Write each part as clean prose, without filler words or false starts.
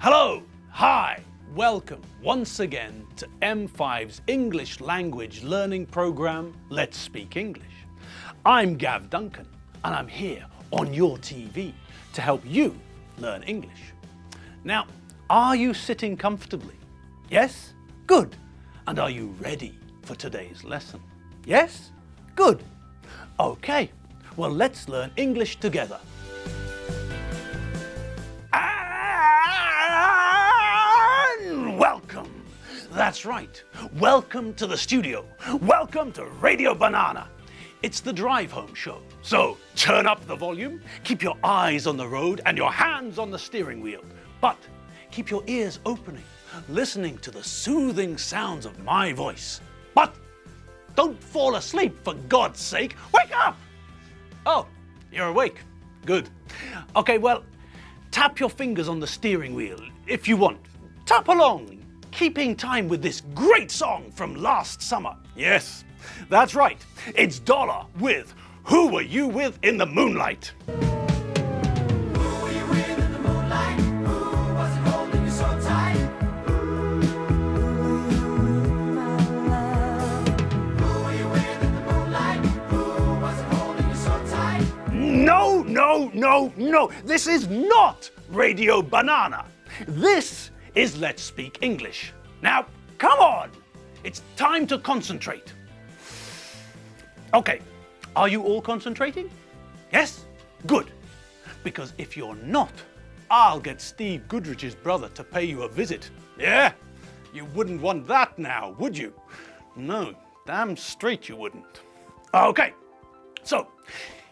Hello, hi, welcome once again to M5's English language learning program, Let's Speak English. I'm Gav Duncan and I'm here on your TV to help you learn English. Now, are you sitting comfortably? Yes? Good. And are you ready for today's lesson? Yes? Good. Okay, well let's learn English together. And welcome. That's right. Welcome to the studio. Welcome to Radio Banana. It's the drive home show. So turn up the volume, keep your eyes on the road and your hands on the steering wheel. But keep your ears opening, listening to the soothing sounds of my voice. But don't fall asleep, for God's sake. Wake up! Oh, you're awake. Good. Okay, well, tap your fingers on the steering wheel if you want. Tap along, keeping time with this great song from last summer. Yes, that's right. It's Dollar with Who Were You With in the Moonlight? No, this is not Radio Banana. This is Let's Speak English. Now, come on, it's time to concentrate. Okay, are you all concentrating? Yes? Good. Because if you're not, I'll get Steve Goodrich's brother to pay you a visit. Yeah, you wouldn't want that now, would you? No, damn straight you wouldn't. Okay, so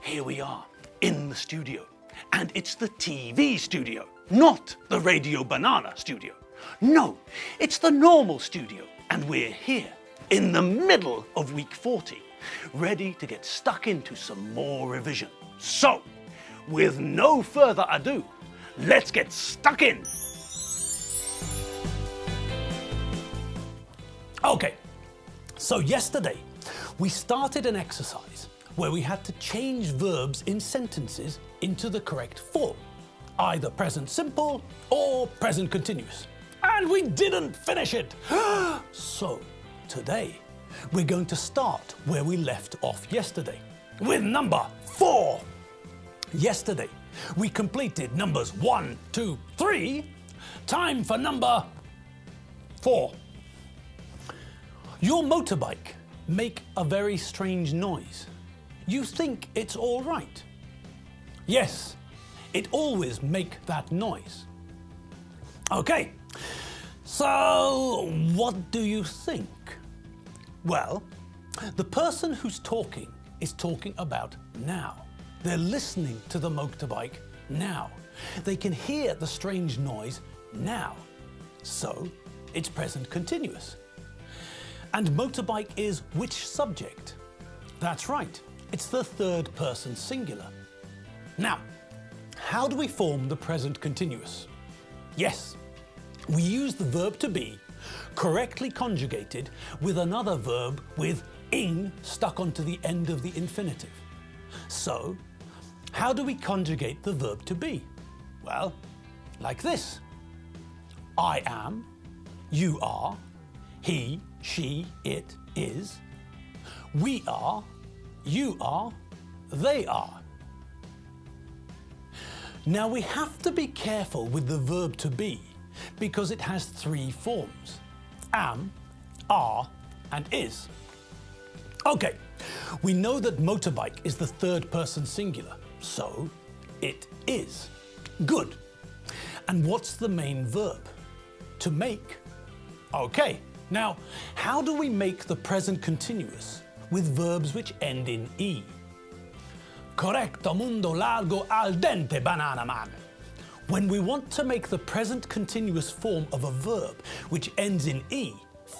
here we are in the studio. And it's the TV studio, not the Radio Banana studio. No, it's the normal studio. And we're here in the middle of week 40, ready to get stuck into some more revision. So, with no further ado, let's get stuck in. Okay, so yesterday we started an exercise where we had to change verbs in sentences into the correct form, either present simple or present continuous. And we didn't finish it. So today we're going to start where we left off yesterday, with number 4. Yesterday we completed numbers 1, 2, 3. Time for number 4. Your motorbike make a very strange noise. You think it's all right? Yes, it always make that noise. Okay, so what do you think? Well, the person who's talking is talking about now. They're listening to the motorbike now. They can hear the strange noise now. So it's present continuous. And motorbike is which subject? That's right. It's the third person singular. Now, how do we form the present continuous? Yes, we use the verb to be correctly conjugated with another verb with ing stuck onto the end of the infinitive. So, how do we conjugate the verb to be? Well, like this. I am, you are, he, she, it is, we are, you are, they are. Now we have to be careful with the verb to be because it has 3 forms: am, are, and is. Okay, we know that motorbike is the third person singular, so it is. Good. And what's the main verb? To make. Okay, now how do we make the present continuous with verbs which end in E? Correcto, mundo largo al dente, banana man. When we want to make the present continuous form of a verb which ends in E,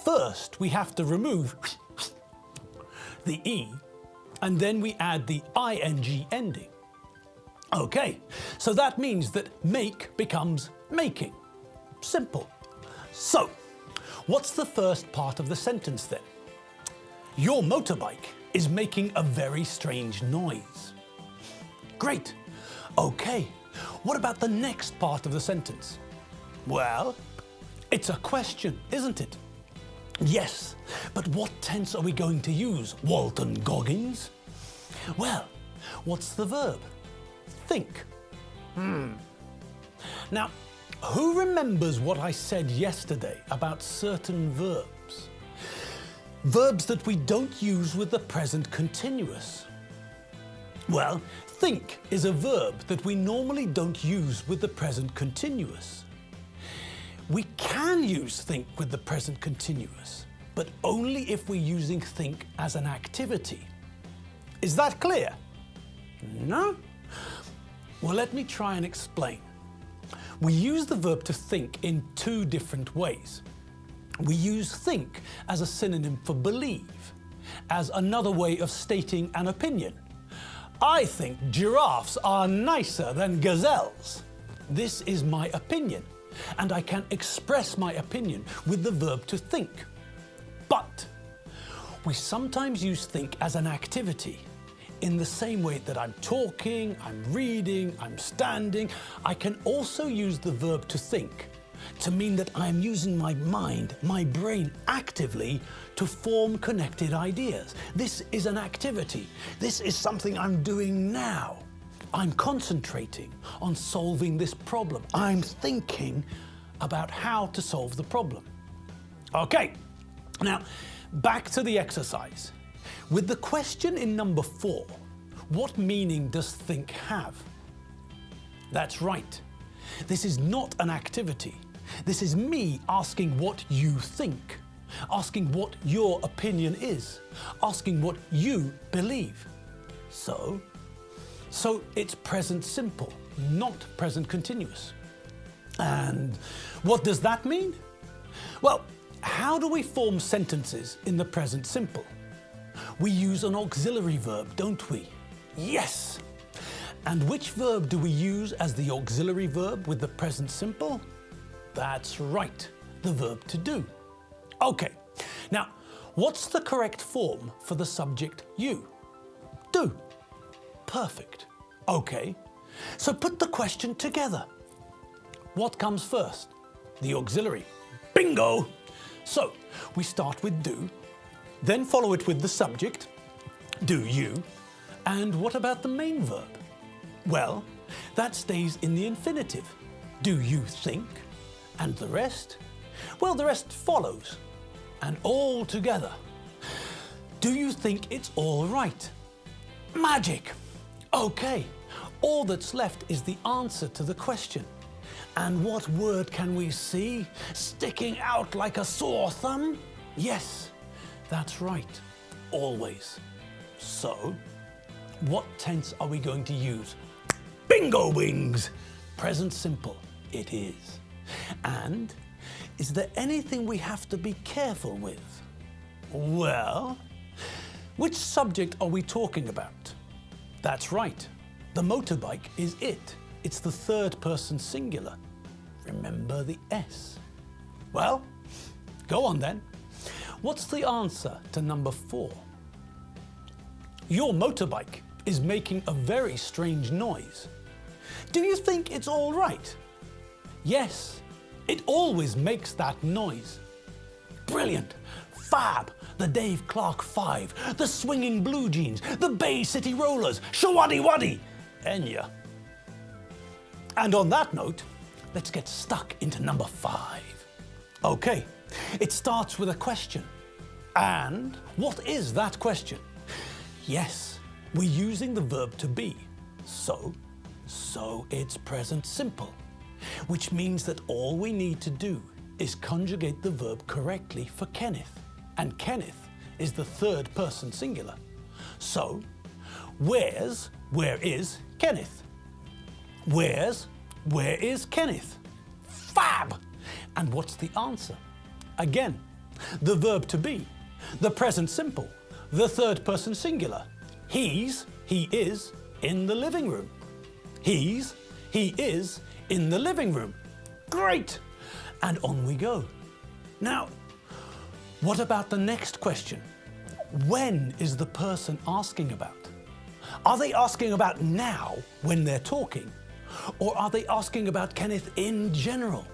first we have to remove the E and then we add the ing ending. Okay, so that means that make becomes making. Simple. So, what's the first part of the sentence then? Your motorbike is making a very strange noise. Great. Okay, what about the next part of the sentence? Well, it's a question, isn't it? Yes, but what tense are we going to use, Walton Goggins? Well, what's the verb? Think. Now, who remembers what I said yesterday about certain verbs? Verbs that we don't use with the present continuous. Well, think is a verb that we normally don't use with the present continuous. We can use think with the present continuous, but only if we're using think as an activity. Is that clear? No? Well, let me try and explain. We use the verb to think in two different ways. We use think as a synonym for believe, as another way of stating an opinion. I think giraffes are nicer than gazelles. This is my opinion, and I can express my opinion with the verb to think. But we sometimes use think as an activity. In the same way that I'm talking, I'm reading, I'm standing, I can also use the verb to think to mean that I'm using my mind, my brain actively to form connected ideas. This is an activity. This is something I'm doing now. I'm concentrating on solving this problem. I'm thinking about how to solve the problem. Okay, now back to the exercise. With the question in number 4, what meaning does think have? That's right. This is not an activity. This is me asking what you think, asking what your opinion is, asking what you believe. So it's present simple, not present continuous. And what does that mean? Well, how do we form sentences in the present simple? We use an auxiliary verb, don't we? Yes! And which verb do we use as the auxiliary verb with the present simple? That's right, the verb to do. Okay, now what's the correct form for the subject you? Do. Perfect. Okay, so put the question together. What comes first? The auxiliary. Bingo! So we start with do, then follow it with the subject, do you, and what about the main verb? Well, that stays in the infinitive. Do you think? And the rest? Well, the rest follows, and all together. Do you think it's all right? Magic! Okay, all that's left is the answer to the question. And what word can we see sticking out like a sore thumb? Yes, that's right, always. So, what tense are we going to use? Bingo wings! Present simple, it is. And is there anything we have to be careful with? Well, which subject are we talking about? That's right, the motorbike is it. It's the third person singular. Remember the S. Well, go on then. What's the answer to number 4? Your motorbike is making a very strange noise. Do you think it's all right? Yes, it always makes that noise. Brilliant, fab, the Dave Clark 5, the swinging blue jeans, the Bay City Rollers, shawaddy waddy, Enya. And on that note, let's get stuck into number 5. Okay, it starts with a question. And what is that question? Yes, we're using the verb to be. So it's present simple, which means that all we need to do is conjugate the verb correctly for Kenneth. And Kenneth is the third person singular. So, where is Kenneth? Where is Kenneth? Fab! And what's the answer? Again, the verb to be, the present simple, the third person singular. He is in the living room. He is in the living room. Great! And on we go. Now, what about the next question? When is the person asking about? Are they asking about now when they're talking? Or are they asking about Kenneth in general?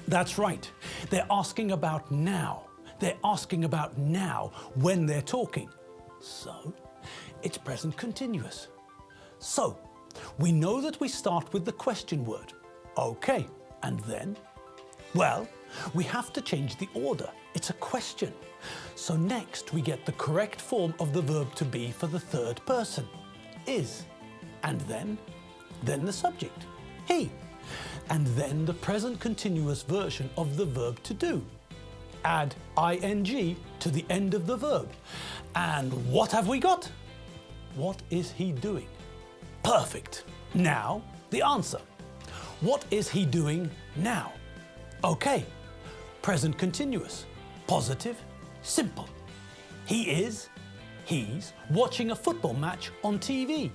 That's right. They're asking about now. They're asking about now when they're talking. So, it's present continuous. So, we know that we start with the question word. Okay, and then? Well, we have to change the order. It's a question. So next we get the correct form of the verb to be for the third person, is. And then the subject, he. And then the present continuous version of the verb to do. Add ing to the end of the verb. And what have we got? What is he doing? Perfect. Now, the answer. What is he doing now? Okay. Present continuous. Positive. Simple. He's watching a football match on TV.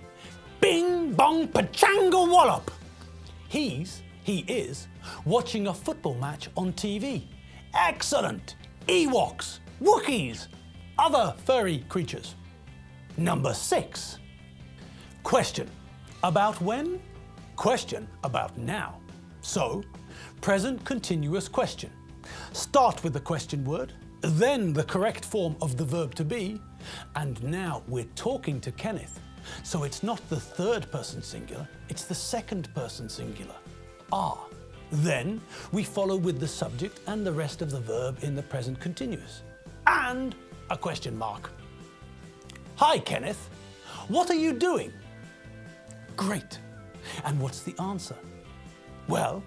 Bing bong pachanga wallop. He is watching a football match on TV. Excellent. Ewoks, Wookiees, other furry creatures. Number 6. Question. About when? Question about now. So, present continuous question. Start with the question word, then the correct form of the verb to be, and now we're talking to Kenneth. So it's not the third person singular, it's the second person singular. Are. Then we follow with the subject and the rest of the verb in the present continuous. And a question mark. Hi, Kenneth. What are you doing? Great. And what's the answer? Well,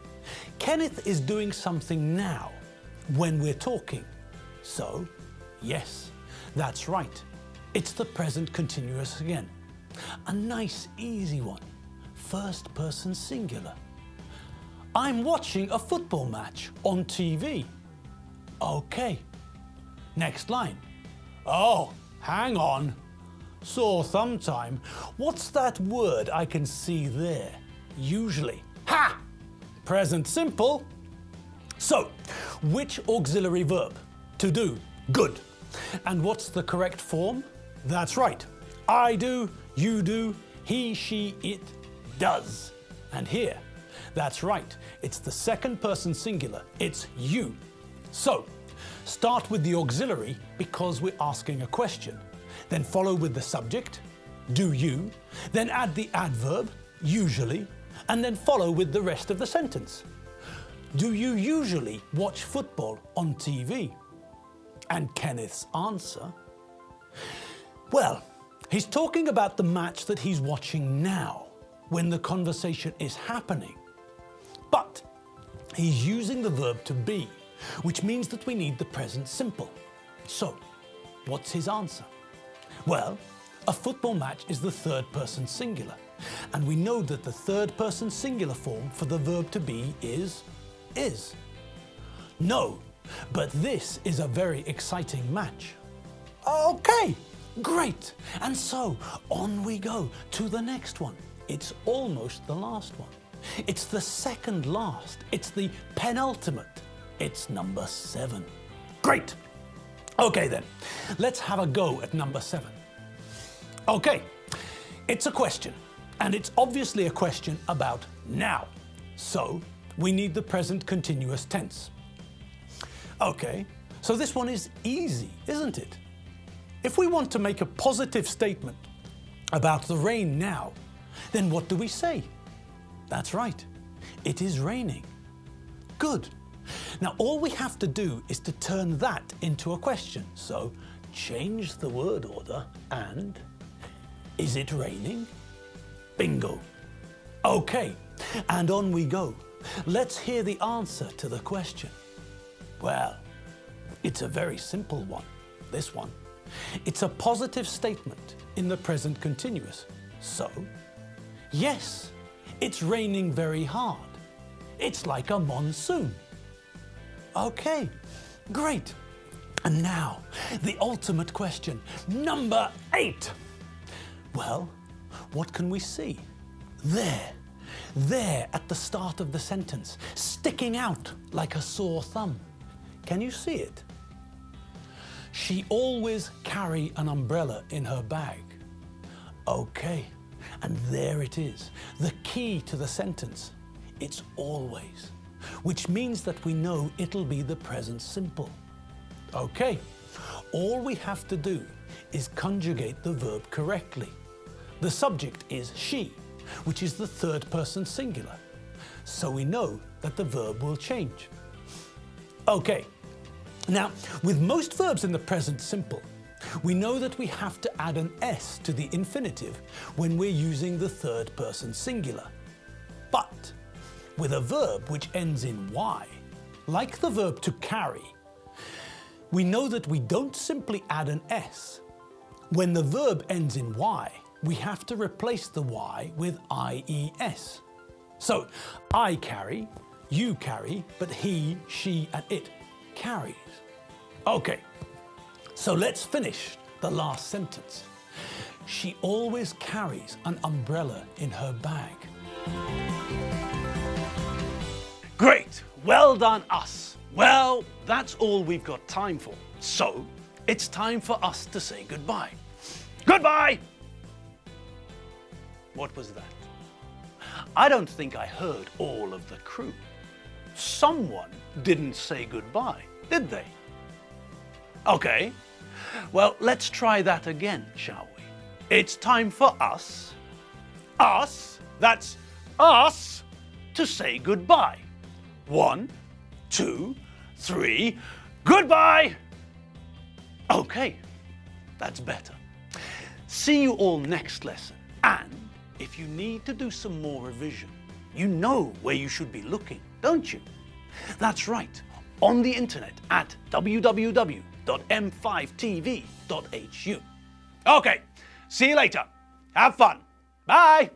Kenneth is doing something now when we're talking. So, yes, that's right. It's the present continuous again. A nice, easy one. First person singular. I'm watching a football match on TV. Okay. Next line. Oh, hang on. Sore thumb time. What's that word I can see there? Usually. Ha! Present simple. So, which auxiliary verb? To do. Good. And what's the correct form? That's right. I do, you do, he, she, it does. And here, that's right. It's the second person singular. It's you. So, start with the auxiliary because we're asking a question. Then follow with the subject, do you, then add the adverb, usually, and then follow with the rest of the sentence. Do you usually watch football on TV? And Kenneth's answer? Well, he's talking about the match that he's watching now, when the conversation is happening. But he's using the verb to be, which means that we need the present simple. So, what's his answer? Well, a football match is the third person singular, and we know that the third person singular form for the verb to be is. No, but this is a very exciting match. Okay, great. And so on we go to the next one. It's almost the last one. It's the second last. It's the penultimate. It's number 7. Great. Okay then, let's have a go at number 7. Okay, it's a question, and it's obviously a question about now. So we need the present continuous tense. Okay, so this one is easy, isn't it? If we want to make a positive statement about the rain now, then what do we say? That's right, it is raining. Good. Now all we have to do is to turn that into a question. So change the word order and, is it raining? Bingo. Okay, and on we go. Let's hear the answer to the question. Well, it's a very simple one, this one. It's a positive statement in the present continuous. So, yes, it's raining very hard. It's like a monsoon. Okay, great. And now, the ultimate question, number 8. Well, what can we see? There at the start of the sentence, sticking out like a sore thumb. Can you see it? She always carry an umbrella in her bag. Okay, and there it is, the key to the sentence. It's always. which means that we know it'll be the present simple. Okay, all we have to do is conjugate the verb correctly. The subject is she, which is the third person singular, so we know that the verb will change. Okay, now with most verbs in the present simple, we know that we have to add an S to the infinitive when we're using the third person singular. But with a verb which ends in Y, like the verb to carry, we know that we don't simply add an S. When the verb ends in Y, we have to replace the Y with IES. So, I carry, you carry, but he, she, and it carries. Okay, so let's finish the last sentence. She always carries an umbrella in her bag. Great, well done us. Well, that's all we've got time for. So, it's time for us to say goodbye. Goodbye! What was that? I don't think I heard all of the crew. Someone didn't say goodbye, did they? Okay, well, let's try that again, shall we? It's time for us, that's us, to say goodbye. 1, 2, 3, goodbye! Okay, that's better. See you all next lesson, and if you need to do some more revision, you know where you should be looking, don't you? That's right, on the internet at www.m5tv.hu. Okay, see you later. Have fun. Bye.